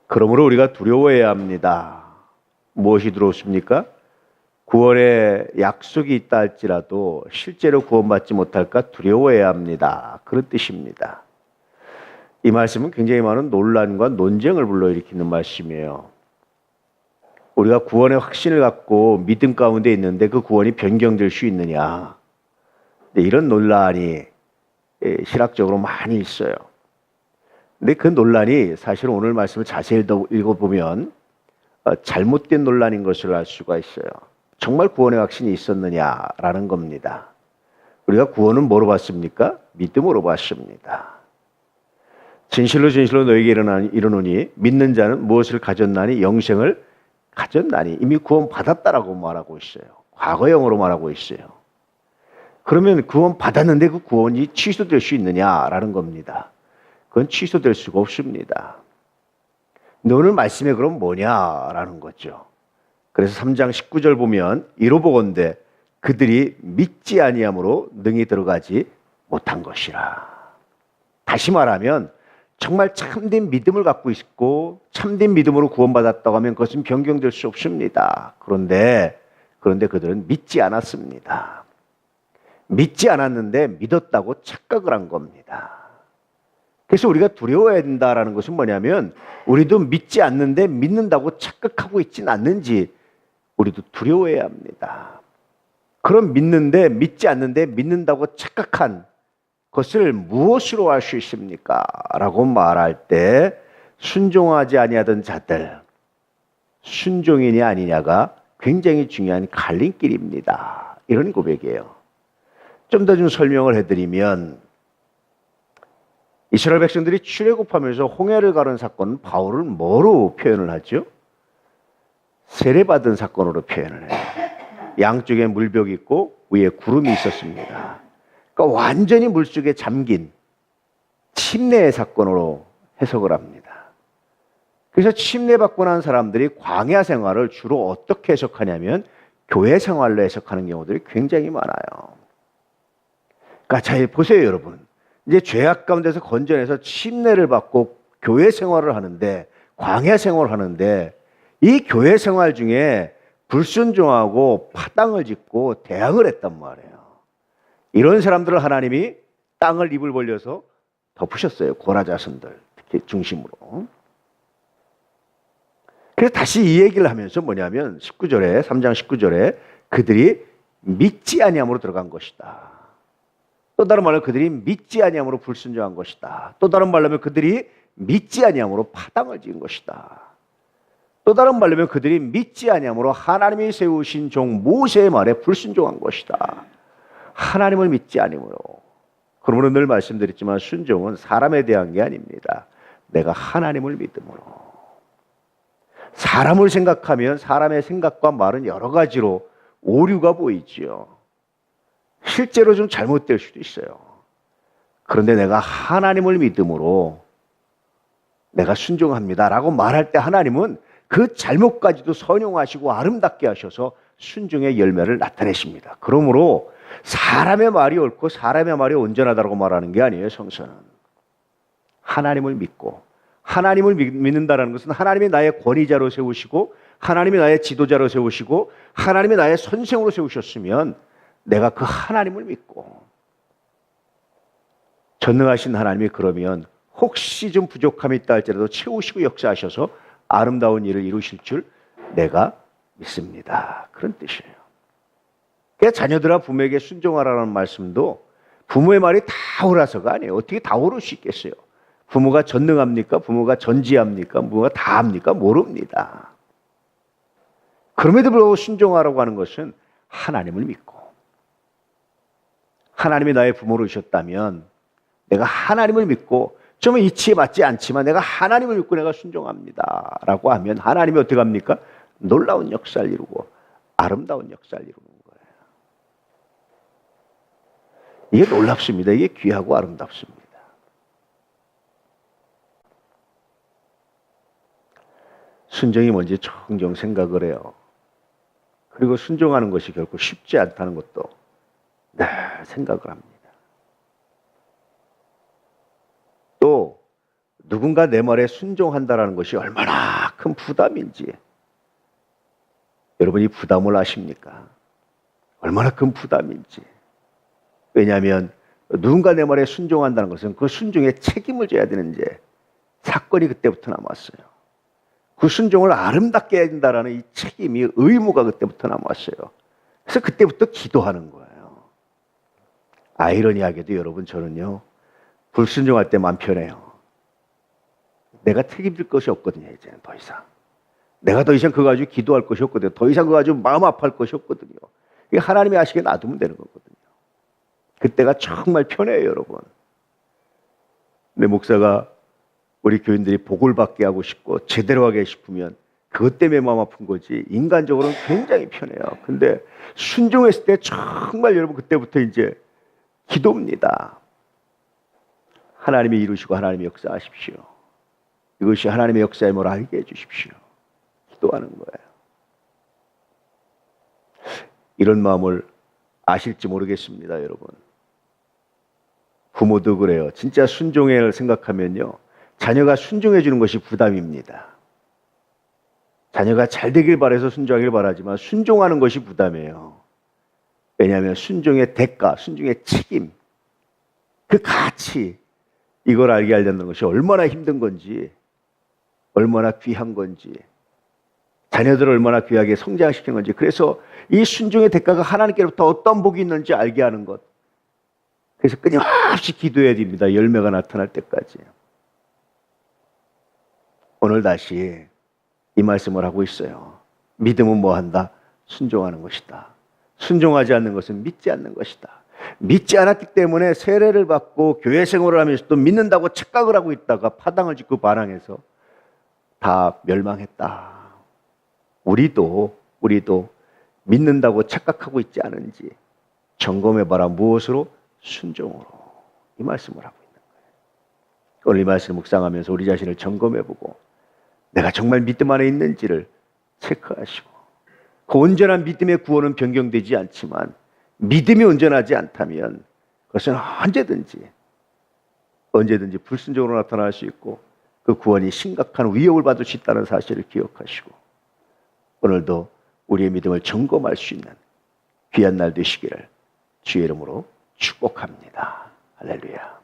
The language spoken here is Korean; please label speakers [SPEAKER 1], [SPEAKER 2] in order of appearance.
[SPEAKER 1] 그러므로 우리가 두려워해야 합니다. 무엇이 두렵습니까? 구원의 약속이 있다 할지라도 실제로 구원받지 못할까 두려워해야 합니다. 그런 뜻입니다. 이 말씀은 굉장히 많은 논란과 논쟁을 불러일으키는 말씀이에요. 우리가 구원의 확신을 갖고 믿음 가운데 있는데 그 구원이 변경될 수 있느냐. 이런 논란이 신학적으로 많이 있어요. 근데 그 논란이 사실 오늘 말씀을 자세히 읽어보면 잘못된 논란인 것을 알 수가 있어요. 정말 구원의 확신이 있었느냐라는 겁니다. 우리가 구원은 뭐로 받습니까? 믿음으로 받습니다. 진실로 진실로 너에게 이르노니 믿는 자는 무엇을 가졌나니 영생을 가졌나니 이미 구원 받았다라고 말하고 있어요. 과거형으로 말하고 있어요. 그러면 구원 받았는데 그 구원이 취소될 수 있느냐라는 겁니다. 그건 취소될 수가 없습니다. 근데 오늘 말씀에 그럼 뭐냐라는 거죠. 그래서 3장 19절 보면 이로 보건대 그들이 믿지 아니함으로 능히 들어가지 못한 것이라. 다시 말하면 정말 참된 믿음을 갖고 있고 참된 믿음으로 구원받았다고 하면 그것은 변경될 수 없습니다. 그런데 그들은 믿지 않았습니다. 믿지 않았는데 믿었다고 착각을 한 겁니다. 그래서 우리가 두려워해야 된다는 것은 뭐냐면 우리도 믿지 않는데 믿는다고 착각하고 있지는 않는지 우리도 두려워해야 합니다. 그럼 믿지 않는데 믿는다고 착각한 것을 무엇으로 알 수 있습니까? 라고 말할 때 순종하지 아니하던 자들, 순종이냐 아니냐가 굉장히 중요한 갈림길입니다. 이런 고백이에요. 좀 더 좀 설명을 해드리면 이스라엘 백성들이 출애굽하면서 홍해를 가른 사건은 바울은 뭐로 표현을 하죠? 세례받은 사건으로 표현을 해요. 양쪽에 물벽이 있고 위에 구름이 있었습니다. 그러니까 완전히 물속에 잠긴 침례의 사건으로 해석을 합니다. 그래서 침례받고 난 사람들이 광야 생활을 주로 어떻게 해석하냐면 교회 생활로 해석하는 경우들이 굉장히 많아요. 그러니까 잘 보세요, 여러분. 이제 죄악 가운데서 건져내서 침례를 받고 교회 생활을 하는데 광야 생활을 하는데 이 교회 생활 중에 불순종하고 파당을 짓고 대항을 했단 말이에요. 이런 사람들을 하나님이 땅을 입을 벌려서 덮으셨어요. 고라 자손들 특히 중심으로. 그래서 다시 이 얘기를 하면서 뭐냐면 3장 19절에 그들이 믿지 아니함으로 들어간 것이다. 또 다른 말로 그들이 믿지 아니함으로 불순종한 것이다. 또 다른 말로 하면 그들이 믿지 아니함으로 파당을 지은 것이다. 또 다른 말로 하면 그들이 믿지 아니함으로 하나님이 세우신 종 모세의 말에 불순종한 것이다. 하나님을 믿지 아니므로. 그러므로 늘 말씀드렸지만 순종은 사람에 대한 게 아닙니다. 내가 하나님을 믿음으로. 사람을 생각하면 사람의 생각과 말은 여러 가지로 오류가 보이지요. 실제로 좀 잘못될 수도 있어요. 그런데 내가 하나님을 믿음으로 내가 순종합니다라고 말할 때 하나님은 그 잘못까지도 선용하시고 아름답게 하셔서 순종의 열매를 나타내십니다. 그러므로 사람의 말이 옳고 사람의 말이 온전하다고 말하는 게 아니에요. 성서는 하나님을 믿고 하나님을 믿는다는 것은 하나님이 나의 권위자로 세우시고 하나님이 나의 지도자로 세우시고 하나님이 나의 선생으로 세우셨으면 내가 그 하나님을 믿고 전능하신 하나님이 그러면 혹시 좀 부족함이 있다 할지라도 채우시고 역사하셔서 아름다운 일을 이루실 줄 내가 믿습니다. 그런 뜻이에요. 그러니까 자녀들아 부모에게 순종하라는 말씀도 부모의 말이 다 옳아서가 아니에요. 어떻게 다 옳을 수 있겠어요? 부모가 전능합니까? 부모가 전지합니까? 부모가 다 합니까? 모릅니다. 그럼에도 불구하고 순종하라고 하는 것은 하나님을 믿고 하나님이 나의 부모로 주셨다면 내가 하나님을 믿고 좀 이치에 맞지 않지만 내가 하나님을 믿고 내가 순종합니다 라고 하면 하나님이 어떻게 합니까? 놀라운 역사를 이루고 아름다운 역사를 이루는 거예요. 이게 놀랍습니다. 이게 귀하고 아름답습니다. 순종이 뭔지 종종 생각을 해요. 그리고 순종하는 것이 결코 쉽지 않다는 것도 늘 생각을 합니다. 또 누군가 내 말에 순종한다는 것이 얼마나 큰 부담인지 여러분이 부담을 아십니까? 얼마나 큰 부담인지. 왜냐하면 누군가 내 말에 순종한다는 것은 그 순종에 책임을 져야 되는데 사건이 그때부터 남았어요. 그 순종을 아름답게 해야 된다는 이 책임이, 의무가 그때부터 남았어요. 그래서 그때부터 기도하는 거예요. 아이러니하게도 여러분, 저는요 불순종할 때 마음 편해요. 내가 책임질 것이 없거든요. 이제는 더 이상 내가 더 이상 그거 가지고 기도할 것이 없거든요. 더 이상 그거 가지고 마음 아파할 것이 없거든요. 이게 하나님이 하시게 놔두면 되는 거거든요. 그때가 정말 편해요, 여러분. 내 목사가 우리 교인들이 복을 받게 하고 싶고 제대로 하게 싶으면 그것 때문에 마음 아픈 거지, 인간적으로는 굉장히 편해요. 근데 순종했을 때 정말 여러분 그때부터 이제 기도입니다. 하나님이 이루시고 하나님이 역사하십시오. 이것이 하나님의 역사임을 알게 해주십시오. 기도하는 거예요. 이런 마음을 아실지 모르겠습니다, 여러분. 부모도 그래요. 진짜 순종을 생각하면요, 자녀가 순종해 주는 것이 부담입니다. 자녀가 잘 되길 바라서 순종하길 바라지만 순종하는 것이 부담이에요. 왜냐하면 순종의 대가, 순종의 책임, 그 가치, 이걸 알게 하려는 것이 얼마나 힘든 건지, 얼마나 귀한 건지, 자녀들을 얼마나 귀하게 성장시키는 건지, 그래서 이 순종의 대가가 하나님께로부터 어떤 복이 있는지 알게 하는 것. 그래서 끊임없이 기도해야 됩니다. 열매가 나타날 때까지. 오늘 다시 이 말씀을 하고 있어요. 믿음은 뭐 한다? 순종하는 것이다. 순종하지 않는 것은 믿지 않는 것이다. 믿지 않았기 때문에 세례를 받고 교회 생활을 하면서도 믿는다고 착각을 하고 있다가 파당을 짓고 반항해서 다 멸망했다. 우리도 믿는다고 착각하고 있지 않은지 점검해봐라. 무엇으로? 순종으로. 이 말씀을 하고 있는 거예요. 오늘 이 말씀을 묵상하면서 우리 자신을 점검해보고 내가 정말 믿음 안에 있는지를 체크하시고, 그 온전한 믿음의 구원은 변경되지 않지만 믿음이 온전하지 않다면 그것은 언제든지 불순종으로 나타날 수 있고 그 구원이 심각한 위협을 받을 수 있다는 사실을 기억하시고 오늘도 우리의 믿음을 점검할 수 있는 귀한 날 되시기를 주의 이름으로 축복합니다. 할렐루야.